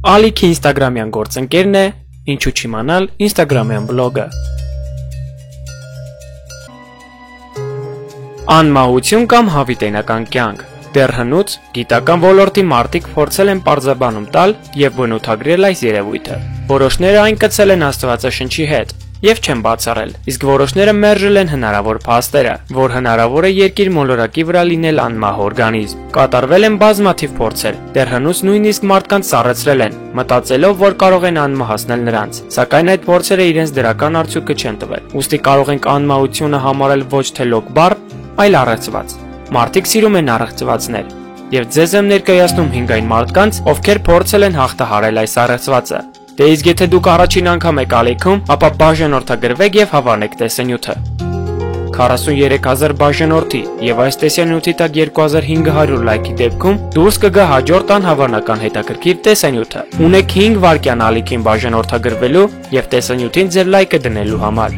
Ալիքի ինստագրամյան գործընկերն է, ինչու չիմանալ ինստագրամյան բլոգը։ Անմահություն կամ հավիտենական կյանք։ Դեռ հնուց գիտական ոլորտի մարդիկ փորձել են պարզաբանում տալ եւ բնութագրել այս երևույթը։ Որոշները այն կցել են Աստվածաշնչի հետ եւ չեն բացառել, իսկ որոշները մերժել են հնարավոր փաստերը, որ հնարավոր է երկիր մոլորակի վրա լինել անմահ օրգանիզմ։ Կատարվել են բազմաթիվ փորձեր, դեռ հնուց նույնիսկ մարդկանց սառեցրել են, մտածելով, որ կարող են անմահացնել նրանց, սակայն այդ փորձերը իրենց դրական արդյունքը չեն տվել։ Ուստի կարող ենք անմահությունը համարել ոչ թե լոկ բառ, այլ առեղծված։ Մարդիկ սիրում են առեղծվածներ, եւ ձեզ եմ ներկայացնում 5 այն մարդկանց, ովքեր փորձել են հաղթահարել այս առեղծվածը։ Դե իսկ եթե դուք առաջին անգամ եք ալիքում, ապա բաժանորդագրվեք եւ հավանեք տեսանյութը։ 43000 բաժանորդի եւ այս տեսանյութի տակ 2500 լայքի դեպքում դուրս կգա հաջորդ անհավանական հետաքրքիր տեսանյութը։ Ունեք 5 վայրկյան ալիքին բաժանորդագրվելու եւ տեսանյութին ձեր լայքը դնելու համար։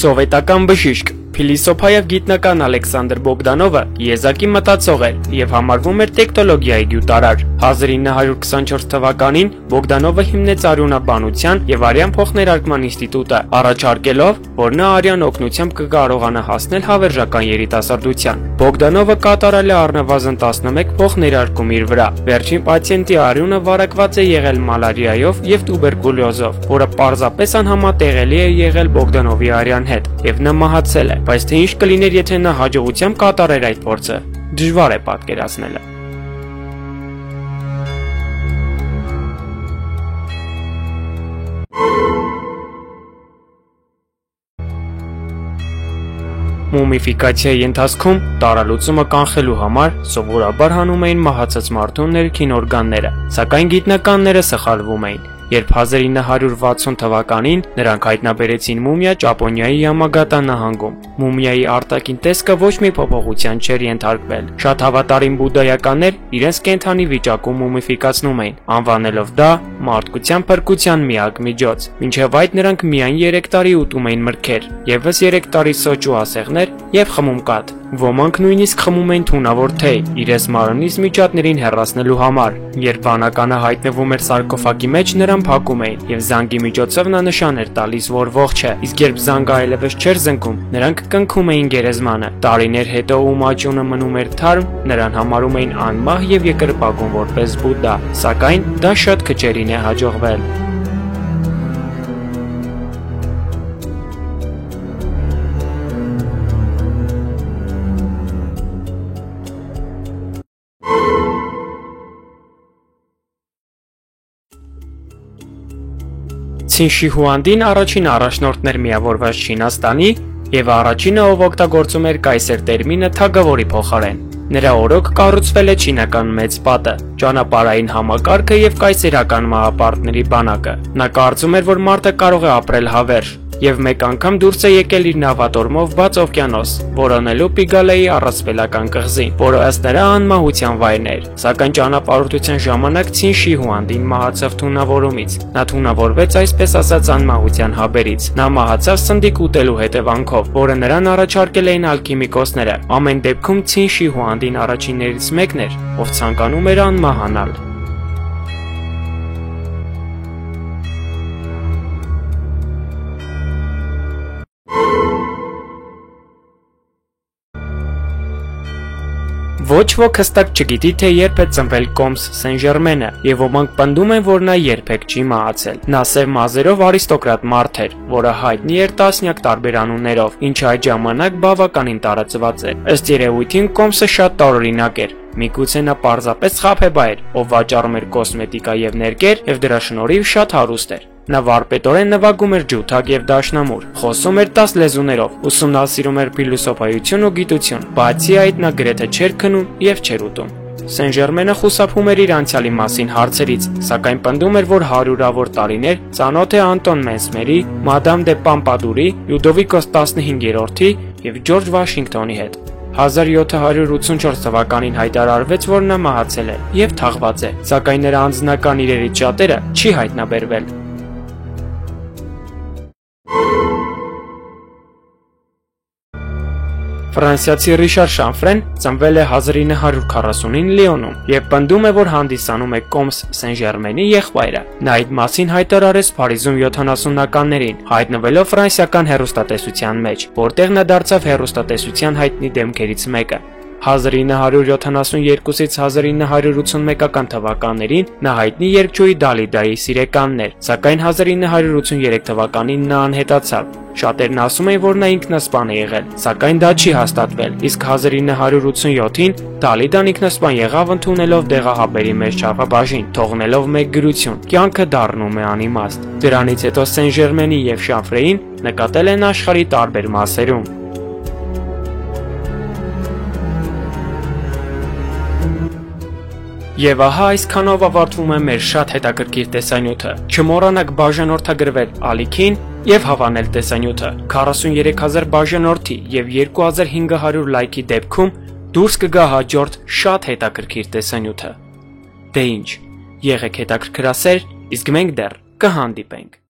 Սովետական բժիշկ, փիլիսոփա եւ գիտնական Ալեքսանդր Բոգդանովը եզակի մտածող էր եւ համարվում էր տեկտոլոգիայի գյուտարար։ 1924 թվականին Բոգդանովը հիմնեց արյունաբանության եւ արյան փոխներարկման ինստիտուտը, առաջարկելով, որ նա արյան օգնությամբ կկարողանա հասնել հավերժական երիտասարդության։ Բոգդանովը կատարել է առնվազն 11 փոխներարկում իր վրա։ Վերջին պացիենտի արյունը վարակված է եղել մալարիայով եւ տուբերկուլյոզով, որը պարզապես անհամատեղելի է եղել Բոգդանովի արյան հետ, եւ նա մահացել է, բայց թե ինչ կլիներ, եթե նա հաջողությամբ կատարեր այդ փորձը, դժվար է պատկերացնելը։ Մումիֆիկացիայի ընթացքում տարալուծումը կանխելու համար սովորաբար հանում էին մահացած մարդու ներքին օրգանները, սակայն գիտնականները սխալվում էին, երբ 1960 թվականին նրանք հայտնաբերեցին մումիա Ճապոնիայի Յամագատա նահանգում։ Մումիայի արտաքին տեսքը ոչ մի փոփոխության չէր ենթարկվել։ Շատ հավատարիմ բուդդայականներ իրենց կենդանի վիճակում մումիֆիկացնում էին, անվանելով դա մարդկության փրկության միակ միջոց։ Մինչև այդ նրանք միայն 3 տարի ուտում էին մրգեր, եւս 3 տարի սոճու ասեղներ եւ խմում կաթ։ Ոմանք նույնիսկ խմում էին թունավոր թեյ իրենց մարմնից միջատներին հեռացնելու համար։ Երբ վանականը հայտնվում էր սարկոֆագի մեջ, նրան փակում էին եւ զանգի միջոցով նա նշան էր տալիս, որ ողջ է, իսկ երբ զանգը այլևս չէր զնգում, նրանք կնքում էին գերեզմանը։ Տարիներ հետո ում աճյունը մնում էր թարմ, նրան համարում էին անմահ եւ երկրպագում որպես Բուդդա, սակայն դա շատ քչերին է հաջողվել։ Ցին Շիհուանդին առաջին առաջնորդն էր միավորված Չինաստանի եւ առաջինը, ով օգտագործում էր կայսեր տերմինը թագավորի փոխարեն։ Նրա օրոք կառուցվել է չինական մեծ պատը, ճանապարհային համակարգը եւ կայսերական մահապարտների բանակը։ Նա կարծում էր, որ մարդը կարող է ապրել հավերժ եւ մեկ անգամ դուրս է եկել իր նավատորմով բաց օվկիանոս, որոնելու Պիգալեի առասպելական կղզին, որը ըստ նրա անմահության վայրն էր, սակայն ճանապարհորդության ժամանակ Ցին Շիհուանդին մահացավ թունավորումից։ Նա թունավորվեց այսպես ասած անմահության հաբերից։ Նա մահացավ սնդիկ ուտելու հետևանքով, որը նրան առաջարկել էին ալքիմիկոսները։ Ամեն դեպքում Ցին Շիհուանդին առաջիններից մեկն էր, ով ցանկանում էր անմահանալ։ Ոչ ոք հստակ չգիտի, թե երբ է ծնվել Կոմս Սեն-Ժերմենը, եւ ոմանք պնդում են, որ նա երբեք չի մահացել։ Նա սև մազերով արիստոկրատ մարդ էր, որը հայտնի էր տասնյակ տարբեր անուններով, ինչը այդ ժամանակ բավականին տարածված էր։ Ըստ երևույթին Կոմսը շատ տարօրինակ էր։ Միգուցե նա պարզապես խաբեբա էր, ով վաճառում էր կոսմետիկա եւ ներկեր, եւ դրա շնորհիվ շատ հարուստ էր։ Նա վարպետորեն նվագում էր ջութակ եւ դաշնամուր, խոսում էր 10 լեզուներով, ուսումնասիրում էր փիլիսոփայություն ու գիտություն։ Բացի այդ նա գրեթե չէր քնում եւ չէր ուտում։ Սեն-Ժերմենը խուսափում էր իր անցյալի մասին հարցերից, սակայն պնդում էր, որ հարյուրավոր տարիներ ծանոթ է Անտոն Մեսմերի, Մադամ դե Պամպադուրի, Լյուդովիկոս 15-րդի և Ջորջ Վաշինգտոնի հետ։ 1784 թվականին հայտարարվեց, որ նա մահացել է և թաղված է, սակայն նրա անձնական իրերից շատերը չի հայտնաբերվել։ Ֆրանսիացի Ռիշար Շանֆրեն ծնվել է 1940-ին Լիոնում և պնդում է, որ հանդիսանում է Կոմս Սեն-Ժերմենի եղբայրը։ Նա այդ մասին հայտարարեց Փարիզում 70-ականներին, հայտնվելով ֆրանսիական հեռուստատեսության մեջ, որտեղ նա դարձավ հեռուստատեսության հայտնի դեմքերից մեկը։ 1972-ից 1981 թվականներին նա հայտնի երգչուհի Դալիդայի սիրեկանն էր, սակայն 1983 թվականին նա անհետացավ։ Շատերն ասում են, որ նա ինքնասպան է եղել, սակայն դա չի հաստատվել, իսկ 1987-ին Դալիդան ինքնասպան եղավ ընդունելով դեղահաբերի մեծ չափաբաժին, թողնելով մեկ գրություն՝ կյանքը դառնում է անիմաստ։ Դրանից հետո Սեն-Ժերմենի և Շանֆրեին նկատել են աշխարհի տարբեր մասերում։ Եվ ահա այսքանով ավարտվում է մեր շատ հետաքրքիր տեսանյութը։ Չմոռանաք բաժանորդագրվել ալիքին և հավանել տեսանյութը։ 43,000 բաժանորդի և 2500 լայքի դեպքում դուրս կգա հաջորդ շատ հետաքրքիր տեսանյութը։ Դե ինչ, եղեք հետաքրքրասեր, իսկ մենք դեռ կհանդիպենք։